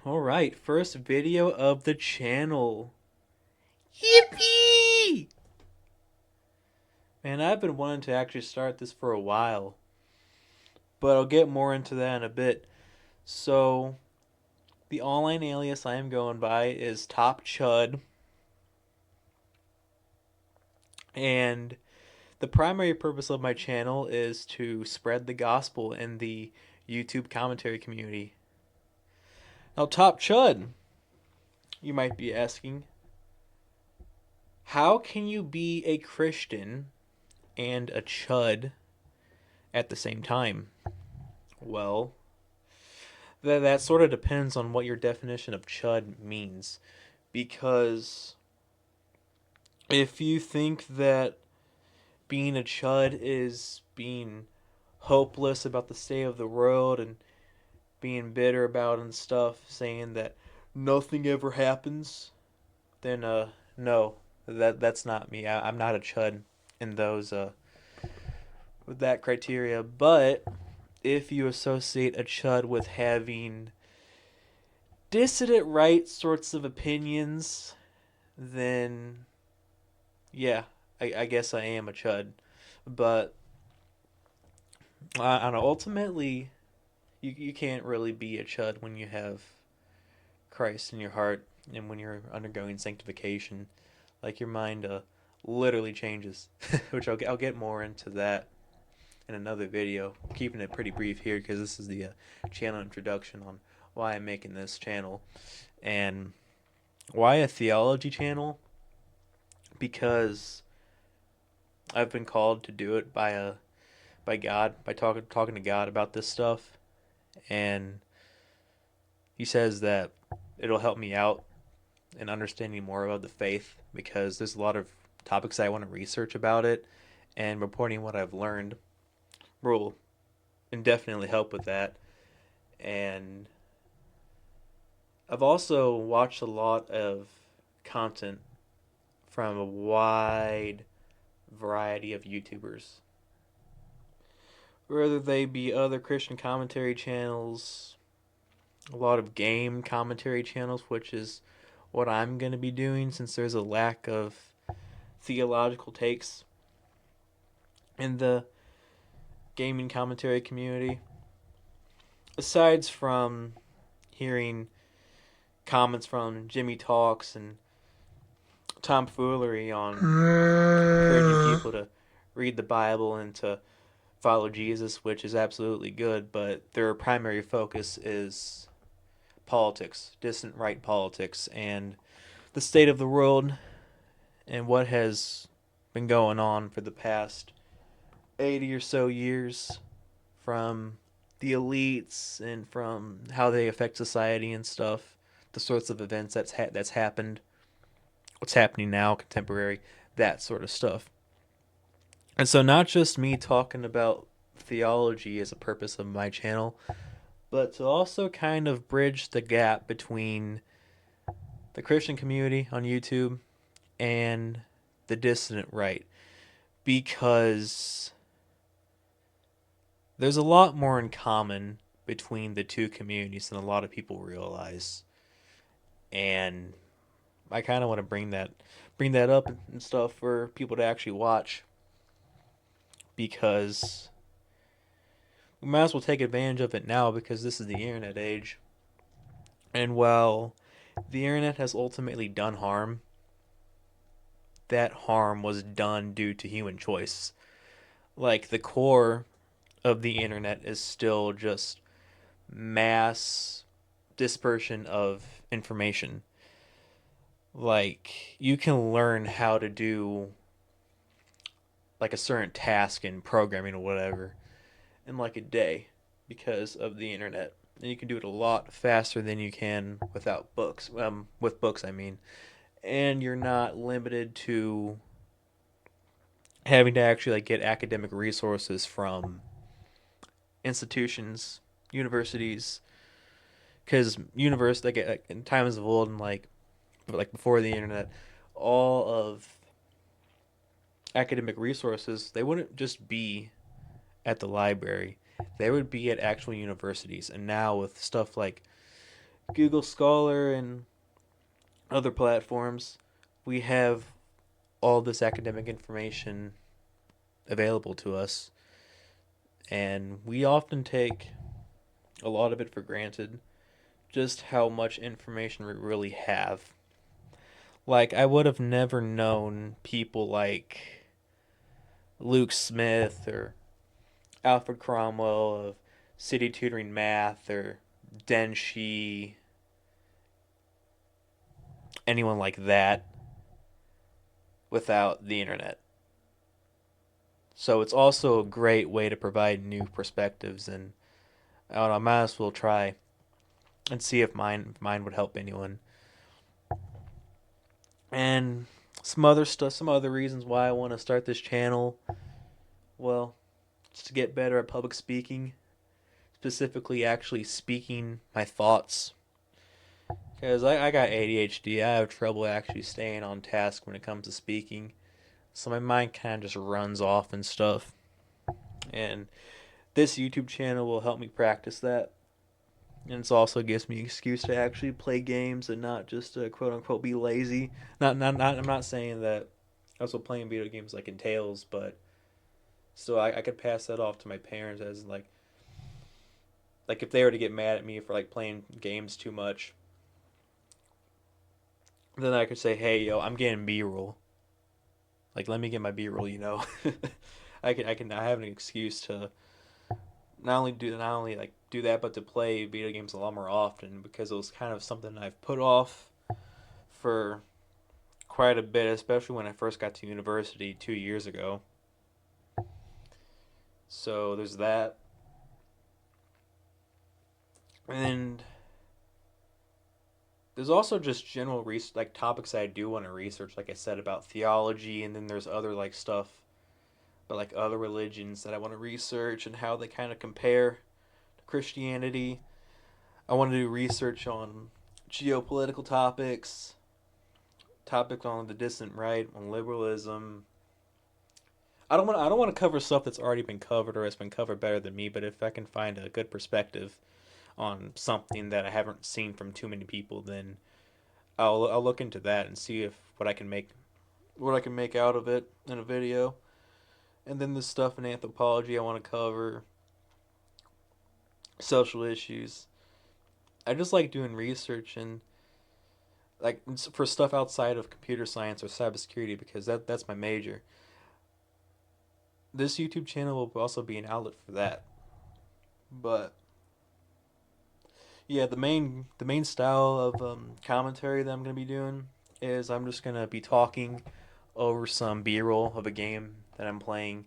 Alright, first video of the channel. Yippee! Man, I've been wanting to actually start this for a while, but I'll get more into that in a bit. So, the online alias I am going by is Top Chud, and the primary purpose of my channel is to spread the gospel in the YouTube commentary community. Now, Top Chud, you might be asking, how can you be a Christian and a chud at the same time? Well, that sort of depends on what your definition of chud means. Because if you think that being a chud is being hopeless about the state of the world and being bitter about it and stuff, saying that nothing ever happens, then no, that's not me. I'm not a chud in those with that criteria. But if you associate a chud with having dissident right sorts of opinions, then yeah, I guess I am a chud. But I don't know. Ultimately, you can't really be a chud when you have Christ in your heart and when you're undergoing sanctification. Like your mind literally changes, which I'll get more into that in another video. I'm keeping it pretty brief here because this is the channel introduction on why I'm making this channel and why a theology channel. Because I've been called to do it by God, by talking to God about this stuff, and He says that it'll help me out in understanding more about the faith because there's a lot of topics I want to research about it, and reporting what I've learned will indefinitely help with that. And I've also watched a lot of content from a wide variety of YouTubers, whether they be other Christian commentary channels, a lot of game commentary channels, which is what I'm going to be doing since there's a lack of theological takes in the gaming commentary community. Aside from hearing comments from Jimmy Talks and tomfoolery on encouraging people to read the Bible and to follow Jesus, which is absolutely good, but their primary focus is politics, distant right politics, and the state of the world and what has been going on for the past 80 or so years from the elites and from how they affect society and stuff, the sorts of events that's happened, what's happening now, contemporary, that sort of stuff. And so not just me talking about theology as a purpose of my channel, but to also kind of bridge the gap between the Christian community on YouTube and the dissident right, because there's a lot more in common between the two communities than a lot of people realize. And I kind of want to bring that up and stuff for people to actually watch, because we might as well take advantage of it now because this is the internet age. And while the internet has ultimately done harm, that harm was done due to human choice. Like the core of the internet is still just mass dispersion of information. Like you can learn how to do like a certain task in programming or whatever in like a day because of the internet. And you can do it a lot faster than you can without books. With books, I mean. And you're not limited to having to actually like get academic resources from institutions, universities, because like in times of old and like before the internet, all of academic resources they wouldn't just be at the library; they would be at actual universities. And now with stuff like Google Scholar and other platforms, we have all this academic information available to us, and we often take a lot of it for granted, just how much information we really have. Like, I would have never known people like Luke Smith or Alfred Cromwell of City Tutoring Math or Denshi, anyone like that, without the internet. So it's also a great way to provide new perspectives, and I don't know, I might as well try and see if mine would help anyone. And some other stuff, some other reasons why I want to start this channel. Well, just to get better at public speaking, specifically actually speaking my thoughts. Because I got ADHD, I have trouble actually staying on task when it comes to speaking. So my mind kind of just runs off and stuff. And this YouTube channel will help me practice that. And it also gives me an excuse to actually play games and not just quote unquote be lazy. Not. I'm not saying that also playing video games like entails, but still, I could pass that off to my parents as like if they were to get mad at me for like playing games too much, then I could say, hey, yo, I'm getting B-roll. Like, let me get my B-roll. I have an excuse to not only like do that, but to play video games a lot more often because it was kind of something I've put off for quite a bit, especially when I first got to university 2 years ago. So there's that, and there's also just general like topics I do want to research, like I said about theology, and then there's other like stuff, but like other religions that I want to research and how they kind of compare to Christianity. I want to do research on geopolitical topics on the distant right, on liberalism. I don't want to cover stuff that's already been covered or has been covered better than me, but if I can find a good perspective on something that I haven't seen from too many people, then I'll look into that and see if what I can make out of it in a video. And then the stuff in anthropology I want to cover, social issues. I just like doing research and like for stuff outside of computer science or cybersecurity because that's my major. This YouTube channel will also be an outlet for that. But yeah, the main style of commentary that I'm gonna be doing is I'm just gonna be talking over some B-roll of a game that I'm playing.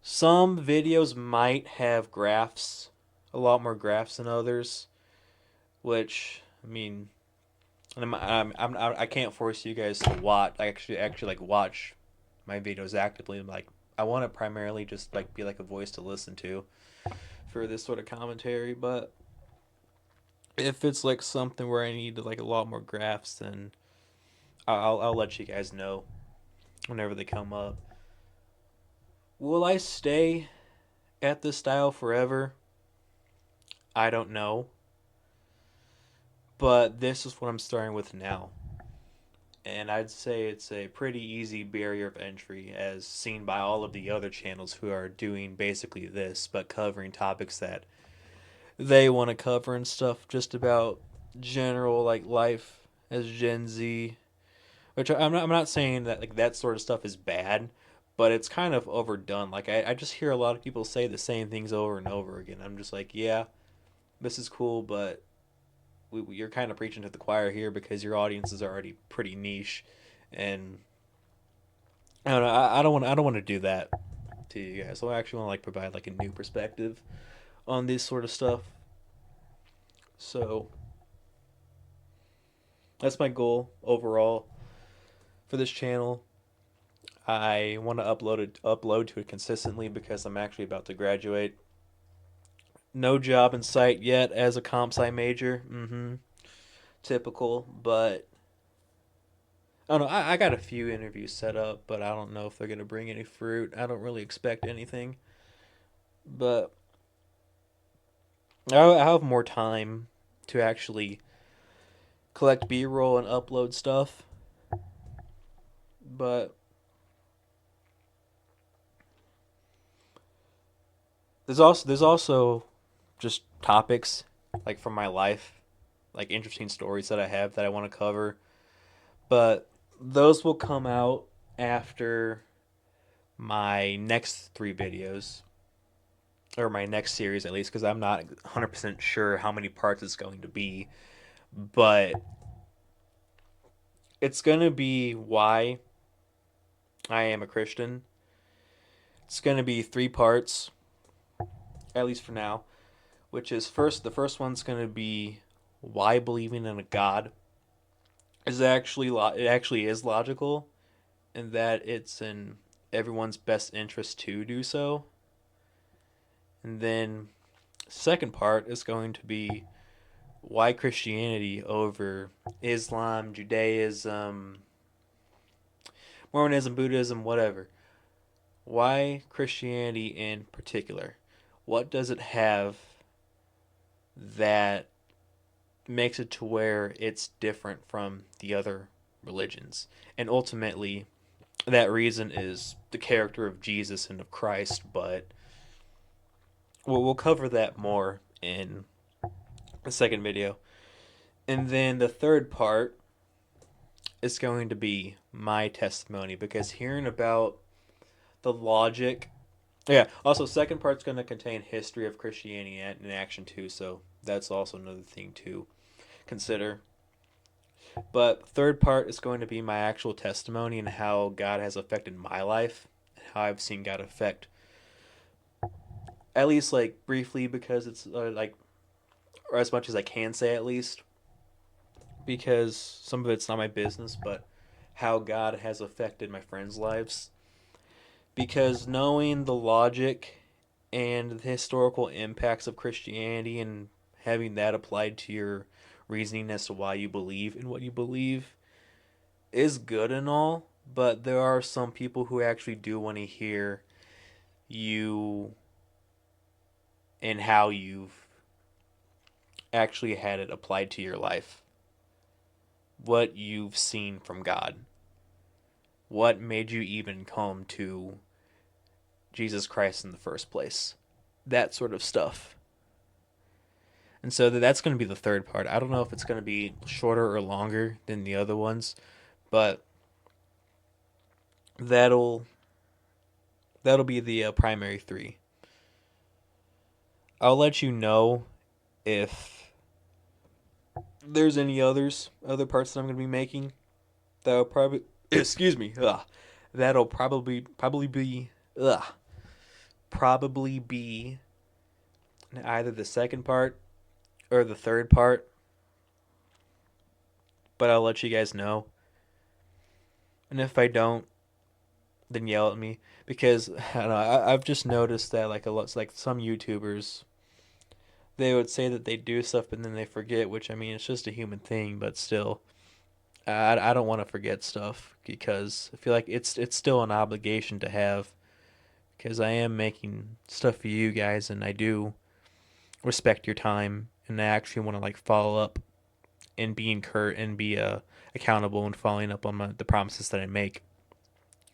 Some videos might have graphs, a lot more graphs than others, which I mean, I can't force you guys to watch. I actually like watch my videos actively. I'm like I want to primarily just like be like a voice to listen to for this sort of commentary, but if it's like something where I need like a lot more graphs, then I'll let you guys know whenever they come up. Will I stay at this style forever? I don't know, but this is what I'm starting with now. And I'd say it's a pretty easy barrier of entry as seen by all of the other channels who are doing basically this but covering topics that they want to cover and stuff just about general like life as Gen Z. Which I'm not saying that like that sort of stuff is bad, but it's kind of overdone. Like I just hear a lot of people say the same things over and over again. I'm just like, yeah, this is cool, but you're kind of preaching to the choir here because your audience is already pretty niche, and I don't know. I don't want to do that to you guys. So I actually want to like provide like a new perspective on this sort of stuff. So that's my goal overall for this channel. I want to upload to it consistently because I'm actually about to graduate. No job in sight yet as a comp sci major. Typical, but I don't know. I got a few interviews set up, but I don't know if they're gonna bring any fruit. I don't really expect anything, but I have more time to actually collect B-roll and upload stuff. But there's also just topics like from my life, like interesting stories that I have that I want to cover. But those will come out after my next 3 videos, or my next series at least, because I'm not 100% sure how many parts it's going to be. But it's going to be why I am a Christian. It's going to be 3 parts, at least for now, which is the first one's going to be why believing in a God is actually it actually is logical, and that it's in everyone's best interest to do so. And then second part is going to be why Christianity over Islam, Judaism, Mormonism, Buddhism, whatever. Why Christianity in particular? What does it have that makes it to where it's different from the other religions? And ultimately, that reason is the character of Jesus and of Christ, but we'll cover that more in the second video. And then the third part is going to be my testimony, because hearing about the logic. Yeah, also, second part's going to contain history of Christianity in action too, so that's also another thing to consider. But third part is going to be my actual testimony and how God has affected my life, how I've seen God affect, at least like briefly, because it's like, or as much as I can say at least, because some of it's not my business, but how God has affected my friends' lives. Because knowing the logic and the historical impacts of Christianity and having that applied to your reasoning as to why you believe in what you believe is good and all, but there are some people who actually do want to hear you and how you've actually had it applied to your life. What you've seen from God. What made you even come to Jesus Christ in the first place. That sort of stuff. And so that's going to be the third part. I don't know if it's going to be shorter or longer than the other ones, but that'll be the primary 3. I'll let you know if there's any other parts that I'm going to be making. That'll probably excuse me. That'll probably be either the second part or the third part. But I'll let you guys know. And if I don't, then yell at me, because I don't know, I've just noticed that like like some YouTubers, they would say that they do stuff but then they forget, which I mean it's just a human thing, but still, I don't want to forget stuff, because I feel like it's still an obligation to have, because I am making stuff for you guys and I do respect your time and I actually want to like follow up and be accountable and following up on the promises that I make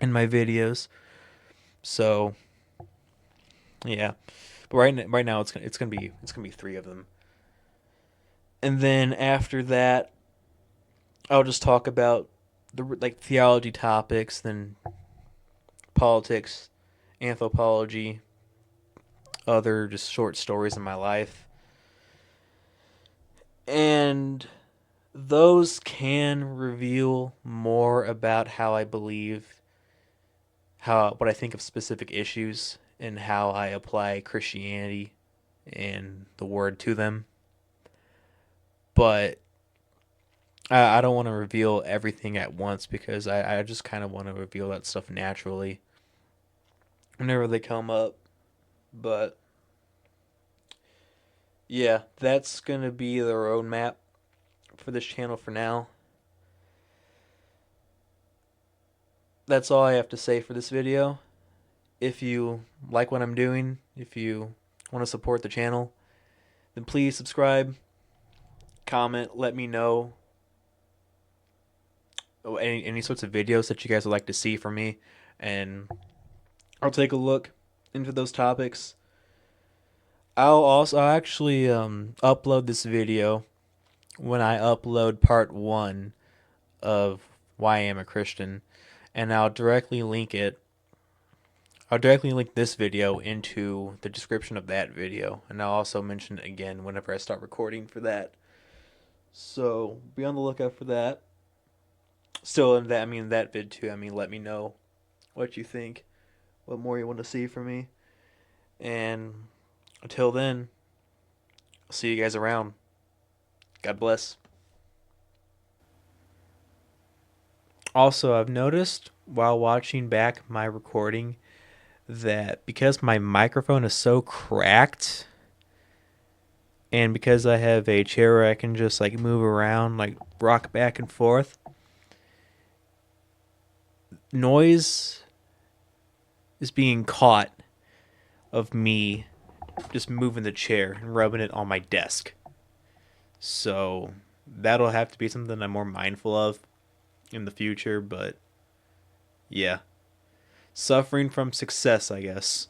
in my videos. So yeah, but right now it's gonna be 3 of them, and then after that, I'll just talk about the like theology topics, then politics, anthropology, other just short stories in my life, and those can reveal more about how I believe, what I think of specific issues, and how I apply Christianity and the word to them. But I don't want to reveal everything at once, because I just kind of want to reveal that stuff naturally whenever they come up. But yeah, that's going to be the roadmap for this channel for now. That's all I have to say for this video. If you like what I'm doing, if you want to support the channel, then please subscribe, comment, let me know any sorts of videos that you guys would like to see from me, and I'll take a look into those topics. I'll actually upload this video when I upload part 1 of Why I Am a Christian, and I'll directly link this video into the description of that video, and I'll also mention it again whenever I start recording for that. So be on the lookout for that. Still, in that vid too. Let me know what you think, what more you want to see from me, and until then, I'll see you guys around. God bless. Also, I've noticed while watching back my recording that because my microphone is so cracked, and because I have a chair where I can just like move around, like rock back and forth, noise is being caught of me just moving the chair and rubbing it on my desk. So that'll have to be something I'm more mindful of in the future, but yeah. Suffering from success, I guess.